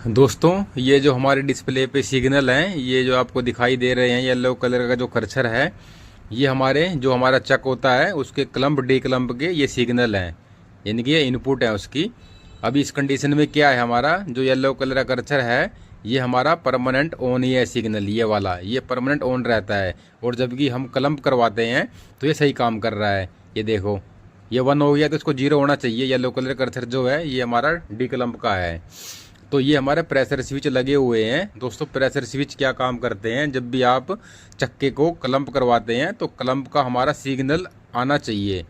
दोस्तों, ये जो हमारे डिस्प्ले पे सिग्नल हैं, ये जो आपको दिखाई दे रहे हैं येलो कलर का जो कर्सर है, ये हमारे जो हमारा चक होता है उसके क्लम्प डी क्लम्प के ये सिग्नल हैं, यानी कि ये इनपुट है उसकी। अभी इस कंडीशन में क्या है, हमारा जो येलो कलर का कर्सर है ये हमारा परमानेंट ऑन ही है सिग्नल, ये वाला ये परमानेंट ऑन रहता है। और जबकि हम क्लम्प करवाते हैं तो ये सही काम कर रहा है। ये देखो, ये 1 हो गया तो इसको 0 होना चाहिए। येलो कलर कर्सर जो है ये हमारा डी क्लम्प का है। तो ये हमारे प्रेशर स्विच लगे हुए हैं। दोस्तों, प्रेशर स्विच क्या काम करते हैं, जब भी आप चक्के को क्लम्प करवाते हैं तो क्लम्प का हमारा सिग्नल आना चाहिए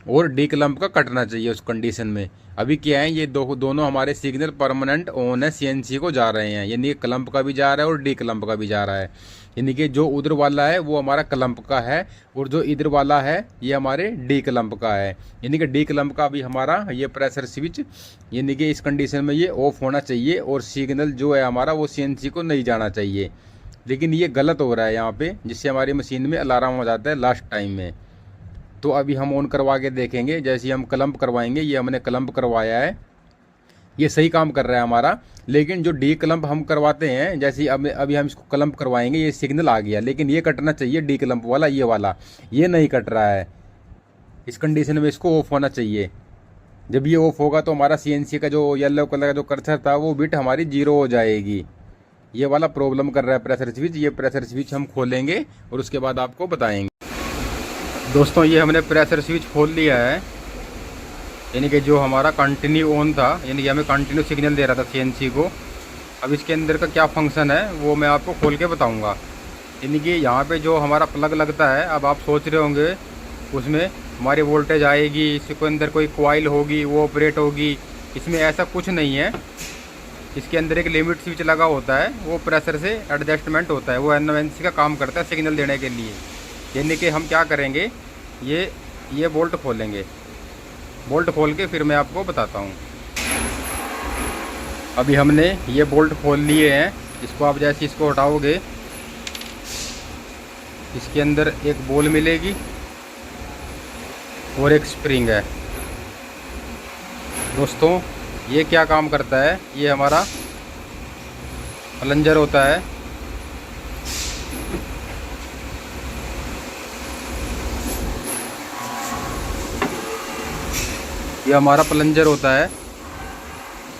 और डी क्लम्प का कटना चाहिए उस कंडीशन में। अभी क्या है, ये दोनों हमारे सिग्नल परमानेंट ऑन है, सीएनसी को जा रहे हैं, यानी कि क्लम्प का भी जा रहा है और डी क्लम्प का भी जा रहा है। यानी कि जो उधर वाला है वो हमारा क्लम्प का है और जो इधर वाला है ये हमारे डी क्लम्प का है। यानी कि डी क्लम्प का भी हमारा ये प्रेशर स्विच, यानी कि इस कंडीशन में ये ऑफ होना चाहिए और सिग्नल जो है हमारा वो सीएनसी को नहीं जाना चाहिए। लेकिन ये गलत हो रहा है यहाँ पे, जिससे हमारी मशीन में अलार्म हो जाता है लास्ट टाइम में। तो अभी हम ऑन करवा के देखेंगे। जैसे हम क्लम्प करवाएंगे, ये हमने क्लम्प करवाया है, ये सही काम कर रहा है हमारा। लेकिन जो डी क्लम्प हम करवाते हैं, जैसे अभी हम इसको क्लम्प करवाएंगे, ये सिग्नल आ गया, लेकिन ये कटना चाहिए डी क्लम्प वाला, ये वाला ये नहीं कट रहा है। इस कंडीशन में इसको ऑफ होना चाहिए। जब ये ऑफ होगा तो हमारा सीएनसी का जो येलो कलर का जो कर्सर था वो बिट हमारी 0 हो जाएगी। ये वाला प्रॉब्लम कर रहा है प्रेशर स्विच। ये प्रेशर स्विच हम खोलेंगे और उसके बाद आपको बताएंगे। दोस्तों, ये हमने प्रेशर स्विच खोल लिया है, यानी कि जो हमारा कंटिन्यू ऑन था, यानी कि हमें कंटिन्यू सिग्नल दे रहा था सीएनसी को। अब इसके अंदर का क्या फंक्शन है वो मैं आपको खोल के बताऊंगा। यानी कि यहाँ पे जो हमारा प्लग लगता है, अब आप सोच रहे होंगे उसमें हमारी वोल्टेज आएगी, इसके अंदर कोई कॉइल होगी वो ऑपरेट होगी। इसमें ऐसा कुछ नहीं है। इसके अंदर एक लिमिट स्विच लगा होता है, वो प्रेशर से एडजस्टमेंट होता है, वो एनवेंसी का काम करता है सिग्नल देने के लिए। यानी कि हम क्या करेंगे, ये बोल्ट खोलेंगे, बोल्ट खोल के फिर मैं आपको बताता हूँ। अभी हमने ये बोल्ट खोल लिए हैं। इसको आप जैसे इसको हटाओगे, इसके अंदर एक बॉल मिलेगी और एक स्प्रिंग है। दोस्तों, ये क्या काम करता है, ये हमारा प्लंजर होता है। ये हमारा प्लंजर होता है।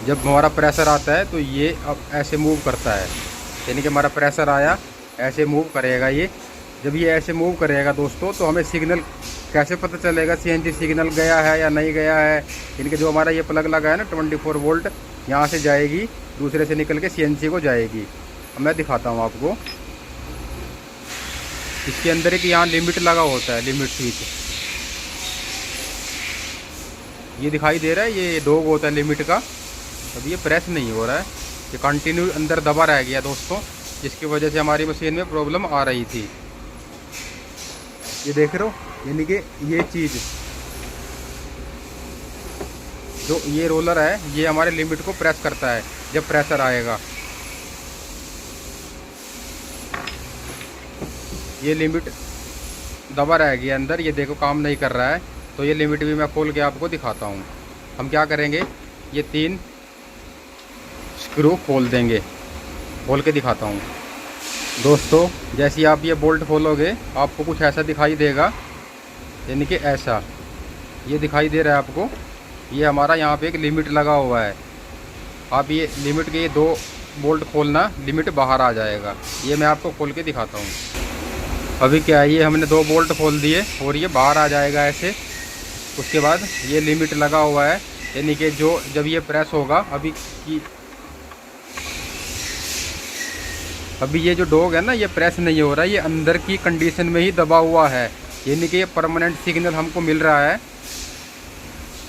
जब हमारा प्रेशर आता है तो ये अब ऐसे मूव करता है, यानी कि हमारा प्रेशर आया ऐसे मूव करेगा ये। जब ये ऐसे मूव करेगा दोस्तों, तो हमें सिग्नल कैसे पता चलेगा सीएनसी सिग्नल गया है या नहीं गया है। यानी कि जो हमारा ये प्लग लगा है ना 24 वोल्ट, यहाँ से जाएगी, दूसरे से निकल के सीएनसी को जाएगी। अब मैं दिखाता हूँ आपको। इसके अंदर एक यहाँ लिमिट लगा होता है, लिमिट स्विच, ये दिखाई दे रहा है, ये डॉग होता है लिमिट का। अब ये प्रेस नहीं हो रहा है, ये कंटिन्यू अंदर दबा रह गया दोस्तों, जिसकी वजह से हमारी मशीन में प्रॉब्लम आ रही थी। ये देख रहे हो, यानी कि ये चीज़ जो ये रोलर है ये हमारे लिमिट को प्रेस करता है जब प्रेशर आएगा। ये लिमिट दबा रह गया अंदर, ये देखो काम नहीं कर रहा है। तो ये लिमिट भी मैं खोल के आपको दिखाता हूँ। हम क्या करेंगे, ये 3 स्क्रू खोल देंगे, खोल के दिखाता हूँ। दोस्तों, जैसे आप ये बोल्ट खोलोगे आपको कुछ ऐसा दिखाई देगा, यानी कि ऐसा ये दिखाई दे रहा है आपको। ये हमारा यहाँ पे एक लिमिट लगा हुआ है। आप ये लिमिट के ये 2 बोल्ट खोलना, लिमिट बाहर आ जाएगा। ये मैं आपको खोल के दिखाता हूँ। अभी क्या है, ये हमने 2 बोल्ट खोल दिए और ये बाहर आ जाएगा ऐसे। उसके बाद ये लिमिट लगा हुआ है, यानी कि जब ये प्रेस होगा, अभी ये जो डॉग है ना, ये प्रेस नहीं हो रहा है, ये अंदर की कंडीशन में ही दबा हुआ है। यानी कि ये परमानेंट सिग्नल हमको मिल रहा है।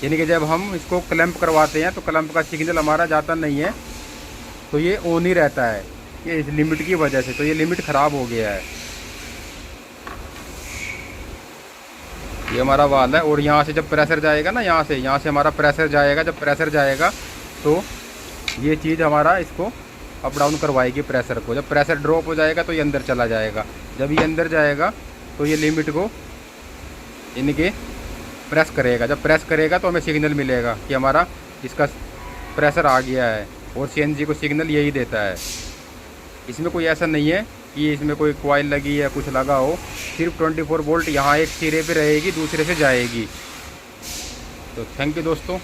यानी कि जब हम इसको क्लैंप करवाते हैं तो क्लैंप का सिग्नल हमारा जाता नहीं है, तो ये ऑन ही रहता है, ये इस लिमिट की वजह से। तो ये लिमिट ख़राब हो गया है, ये हमारा वाल है। और यहाँ से जब प्रेशर जाएगा ना, यहाँ से हमारा प्रेशर जाएगा। जब प्रेशर जाएगा तो ये चीज़ हमारा इसको अप डाउन करवाएगी प्रेशर को। जब प्रेशर ड्रॉप हो जाएगा तो ये अंदर चला जाएगा। जब ये अंदर जाएगा तो ये लिमिट को यानी कि प्रेस करेगा। जब प्रेस करेगा तो हमें सिग्नल मिलेगा कि हमारा इसका प्रेशर आ गया है। और सीएनजी को सिग्नल यही देता है। इसमें कोई ऐसा नहीं है कि इसमें कोई कॉइल लगी या कुछ लगा हो, सिर्फ 24 वोल्ट यहाँ एक सिरे पे रहेगी, दूसरे से जाएगी। तो थैंक यू दोस्तों।